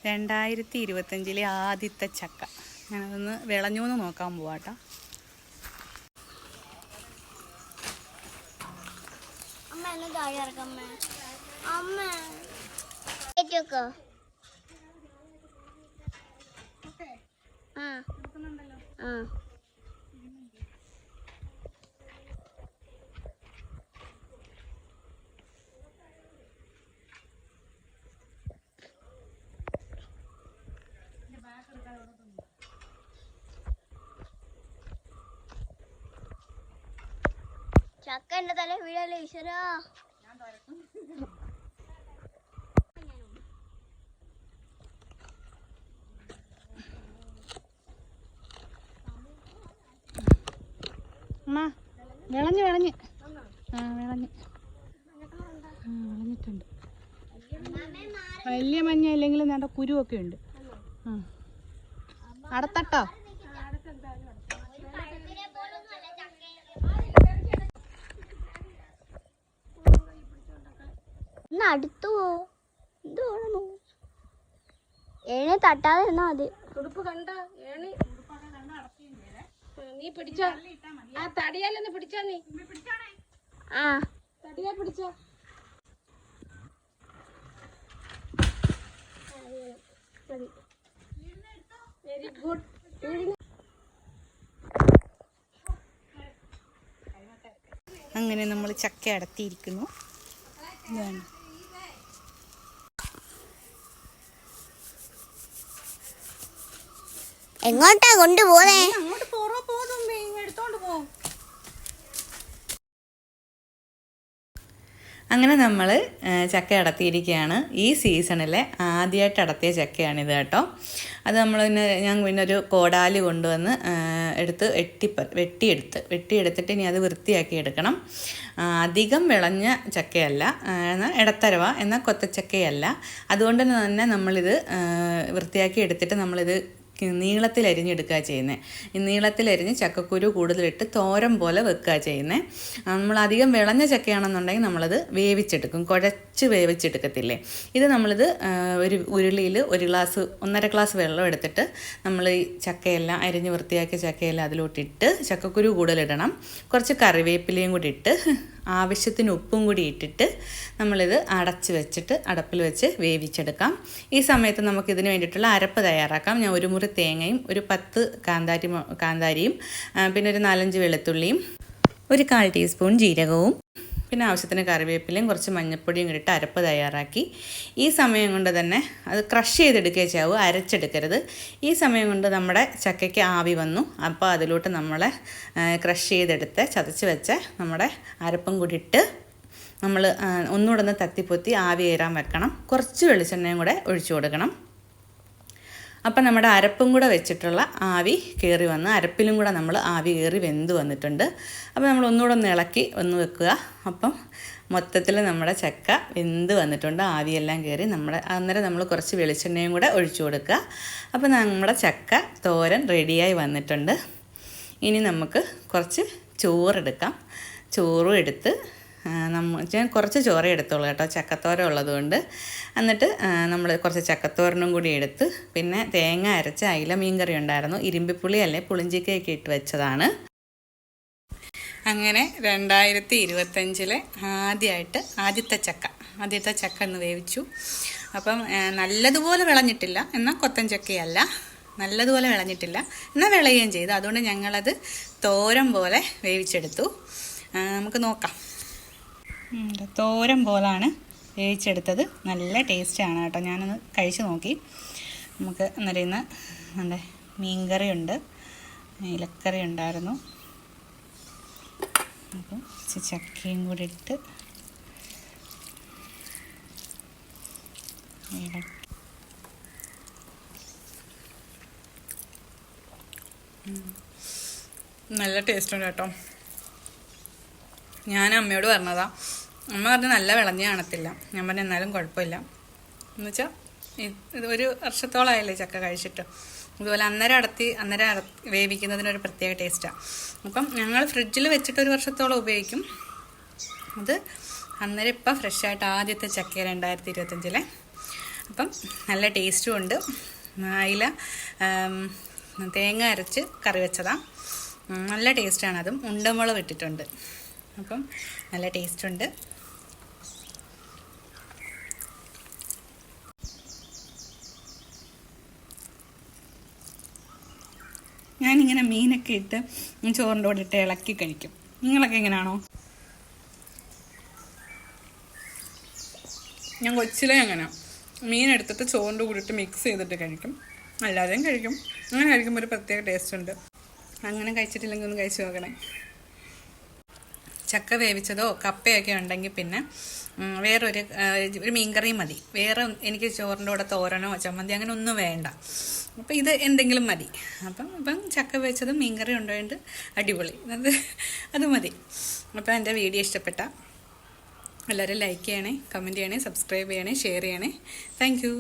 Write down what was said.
2025 ആദ്യത്തെ ചക്ക. ഞാനതൊന്ന് വിളഞ്ഞു എന്ന് നോക്കാൻ പോവാട്ടോ. ചക്ക എന്റെ തല വീഴല്ലേ ഈശ്വരാ. വിളഞ്ഞിട്ടുണ്ട്. വലിയ മഞ്ഞ ഇല്ലെങ്കിലും നല്ല കുരുവൊക്കെ ഉണ്ട്. അടത്തട്ടോ. അടുത്തു ഏണി തട്ടാതെ ഇരുന്നാ മതി. ഉടുപ്പ് കണ്ട ഏണി നീ പിടിച്ചോ. ആ തടിയാലൊന്ന് പിടിച്ചോ. നീ തടിയാ പിടിച്ചോ. Very good. അങ്ങനെ നമ്മൾ ചക്ക അടത്തിയിരിക്കുന്നു. ഇതാണ് എങ്ങോട്ടാ കൊണ്ടുപോന്നേ? അങ്ങോട്ട് പോകുമ്പോ എടുത്തോണ്ട് പോകും. അങ്ങനെ നമ്മൾ ചക്ക അടത്തിയിരിക്കുകയാണ്. ഈ സീസണിലെ ആദ്യമായിട്ട് അടത്തിയ ചക്കയാണിത് കേട്ടോ. അത് നമ്മൾ ഞാൻ പിന്നെ ഒരു കോടാലി കൊണ്ടുവന്ന് വെട്ടിയെടുത്തിട്ട് ഇനി അത് വൃത്തിയാക്കി എടുക്കണം. അധികം വിളഞ്ഞ ചക്കയല്ല, എന്നാൽ ഇടത്തരവ, എന്നാൽ കൊത്തച്ചക്കയല്ല. അതുകൊണ്ട് തന്നെ നമ്മളിത് വൃത്തിയാക്കി എടുത്തിട്ട് നമ്മളിത് നീളത്തിൽ അരിഞ്ഞെടുക്കുക ചെയ്യുന്നത്. ഈ നീളത്തിലരിഞ്ഞ് ചക്കക്കുരു കൂടുതലിട്ട് തോരൻ പോലെ വെക്കുക ചെയ്യുന്നത്. നമ്മൾ അധികം വിളഞ്ഞ ചക്കയാണെന്നുണ്ടെങ്കിൽ നമ്മളത് വേവിച്ചെടുക്കും, കുഴച്ച് വേവിച്ചെടുക്കത്തില്ലേ. ഇത് നമ്മളിത് ഒരു ഉരുളിയിൽ 1.5 ഗ്ലാസ് വെള്ളം എടുത്തിട്ട് നമ്മൾ ഈ ചക്കയെല്ലാം അരിഞ്ഞ് വൃത്തിയാക്കിയ ചക്കയെല്ലാം അതിലോട്ടിട്ട് ചക്കക്കുരു കൂടുതലിടണം. കുറച്ച് കറിവേപ്പിലയും കൂടി ഇട്ട് ആവശ്യത്തിന് ഉപ്പും കൂടി ഇട്ടിട്ട് നമ്മളിത് അടച്ച് വെച്ചിട്ട് അടുപ്പിൽ വെച്ച് വേവിച്ചെടുക്കാം. ഈ സമയത്ത് നമുക്കിതിന് വേണ്ടിയിട്ടുള്ള അരപ്പ് തയ്യാറാക്കാം. ഞാൻ 1 മുറി തേങ്ങയും ഒരു 10 കാന്താരിയും പിന്നെ ഒരു 4-5 വെളുത്തുള്ളിയും ഒരു 1/4 ടീസ്പൂൺ ജീരകവും പിന്നെ ആവശ്യത്തിന് കറിവേപ്പിലയും കുറച്ച് മഞ്ഞൾപ്പൊടിയും ഇട്ട് അരപ്പ് തയ്യാറാക്കി. ഈ സമയം കൊണ്ട് തന്നെ അത് ക്രഷ് ചെയ്തെടുക്കുകയും ചെയ്യാവൂ, അരച്ചെടുക്കരുത്. ഈ സമയം കൊണ്ട് നമ്മുടെ ചക്കയ്ക്ക് ആവി വന്നു. അപ്പോൾ അതിലോട്ട് നമ്മളെ ക്രഷ് ചെയ്തെടുത്ത് ചതച്ച് വെച്ച നമ്മുടെ അരപ്പും കൂടി ഇട്ട് നമ്മൾ ഒന്നുകൂടെ ഒന്ന് തത്തിപ്പൊത്തി ആവി കയറാൻ വെക്കണം. കുറച്ച് വെളിച്ചെണ്ണയും കൂടെ ഒഴിച്ചു കൊടുക്കണം. അപ്പം നമ്മുടെ അരപ്പും കൂടെ വെച്ചിട്ടുള്ള ആവി കയറി വന്ന് അരപ്പിലും കൂടെ നമ്മൾ ആവി കയറി വെന്ത് വന്നിട്ടുണ്ട്. അപ്പോൾ നമ്മൾ ഒന്നുകൂടെ ഒന്ന് ഇളക്കി വെക്കുക. അപ്പം മൊത്തത്തിൽ നമ്മുടെ ചക്ക വെന്ത് വന്നിട്ടുണ്ട്, ആവിയെല്ലാം കയറി. അന്നേരം നമ്മൾ കുറച്ച് വെളിച്ചെണ്ണയും കൂടെ ഒഴിച്ചു കൊടുക്കുക. അപ്പോൾ നമ്മുടെ ചക്ക തോരൻ റെഡിയായി വന്നിട്ടുണ്ട്. ഇനി നമുക്ക് കുറച്ച് ചോറെടുക്കാം. ചോറും എടുത്ത് ഞാൻ കുറച്ച് ചോറേ എടുത്തോളൂ കേട്ടോ, ചക്കത്തോരൻ ഉള്ളതുകൊണ്ട്. എന്നിട്ട് നമ്മൾ കുറച്ച് ചക്കത്തോരനും കൂടി എടുത്ത് പിന്നെ തേങ്ങ അരച്ച അയില മീൻകറി ഉണ്ടായിരുന്നു. ഇരുമ്പിപ്പുളി അല്ലെ പുളിഞ്ചിക്കയൊക്കെ ഇട്ട് വെച്ചതാണ്. അങ്ങനെ 2025 ആദ്യത്തെ ചക്ക ഒന്ന് വേവിച്ചു. അപ്പം നല്ലതുപോലെ വിളഞ്ഞിട്ടില്ല, എന്നാൽ കൊത്തൻ ചക്കയല്ല, നല്ലതുപോലെ വിളഞ്ഞിട്ടില്ല, എന്നാൽ വിളയുകയും ചെയ്തു. അതുകൊണ്ട് ഞങ്ങളത് തോരൻ പോലെ വേവിച്ചെടുത്തു. നമുക്ക് നോക്കാം. തോരൻ പോലാണ് വേവിച്ചെടുത്തത്. നല്ല ടേസ്റ്റാണ് കേട്ടോ. ഞാനൊന്ന് കഴിച്ച് നോക്കി. നമുക്ക് അന്നേരം ഇന്ന് നമ്മുടെ മീൻകറിയുണ്ട്, ഇലക്കറി ഉണ്ടായിരുന്നു. അപ്പം ചക്കയും കൂടി ഇട്ട് നല്ല ടേസ്റ്റുണ്ട് കേട്ടോ. ഞാൻ അമ്മയോട് പറഞ്ഞതാ. അമ്മ പറഞ്ഞ് നല്ല വിളഞ്ഞ കാണത്തില്ല. ഞാൻ പറഞ്ഞ എന്നാലും കുഴപ്പമില്ല എന്ന് വെച്ചാൽ ഇത് 1 വർഷത്തോളമായില്ലേ ചക്ക കഴിച്ചിട്ട്. ഇതുപോലെ അന്നേരം വേവിക്കുന്നതിനൊരു പ്രത്യേക ടേസ്റ്റാണ്. അപ്പം ഞങ്ങൾ ഫ്രിഡ്ജിൽ വെച്ചിട്ട് 1 വർഷത്തോളം ഉപയോഗിക്കും. അത് അന്നേരം ഇപ്പം ഫ്രഷായിട്ട് ആദ്യത്തെ ചക്ക 2025 ആദ്യത്തെ ചക്ക. അപ്പം ഞങ്ങൾ ഫ്രിഡ്ജിൽ വെച്ചിട്ട് 1 വർഷത്തോളം ഉപയോഗിക്കും. അത് അന്നേരം ഇപ്പം ഫ്രഷായിട്ട് ആദ്യത്തെ ചക്ക. അപ്പം ഞങ്ങൾ ഫ്രിഡ്ജിൽ വെച്ചിട്ട് 1 വർഷത്തോളം ഉപയോഗിക്കും. അത് അന്നേരം ഇപ്പം ഫ്രഷായിട്ട് ആദ്യത്തെ ചക്ക. 2025 ആദ്യത്തെ ചക്ക. അപ്പം നല്ല ടേസ്റ്റും ഉണ്ട്. അയില തേങ്ങ അരച്ച് കറി വെച്ചതാണ്. നല്ല ടേസ്റ്റാണ്. അതും ഉണ്ടമുളക് ഇട്ടിട്ടുണ്ട്. അപ്പം നല്ല ടേസ്റ്റുണ്ട്. ഞാനിങ്ങനെ മീനൊക്കെ ഇട്ട് ചോറിൻ്റെ കൂടെ ഇട്ട് ഇളക്കി കഴിക്കും. നിങ്ങളൊക്കെ എങ്ങനെയാണോ? ഞാൻ കൊച്ചിലെ അങ്ങനെ മീൻ എടുത്തിട്ട് ചോറിൻ്റെ കൂടെ ഇട്ട് മിക്സ് ചെയ്തിട്ട് കഴിക്കും. അല്ലാതെയും കഴിക്കും. അങ്ങനെ കഴിക്കുമ്പോൾ ഒരു പ്രത്യേക ടേസ്റ്റ് ഉണ്ട്. അങ്ങനെ കഴിച്ചിട്ടില്ലെങ്കിൽ ഒന്ന് കഴിച്ച് നോക്കണേ. ചക്ക വേവിച്ചതോ കപ്പയൊക്കെ ഉണ്ടെങ്കിൽ പിന്നെ ഒരു മീൻകറിയും മതി. വേറെ എനിക്ക് ചോറിൻ്റെ കൂടെ തോരനോ ചമ്മന്തി അങ്ങനെ ഒന്നും വേണ്ട. അപ്പം ഇത് എന്തെങ്കിലും മതി. അപ്പം ചക്ക വേവിച്ചതും മീൻകറി ഉണ്ടായിട്ട് അടിപൊളി. അത് മതി. അപ്പം എൻ്റെ വീഡിയോ ഇഷ്ടപ്പെട്ട എല്ലാവരും ലൈക്ക് ചെയ്യണേ, കമൻറ്റ് ചെയ്യണേ, സബ്സ്ക്രൈബ് ചെയ്യണേ, ഷെയർ ചെയ്യണേ. Thank you.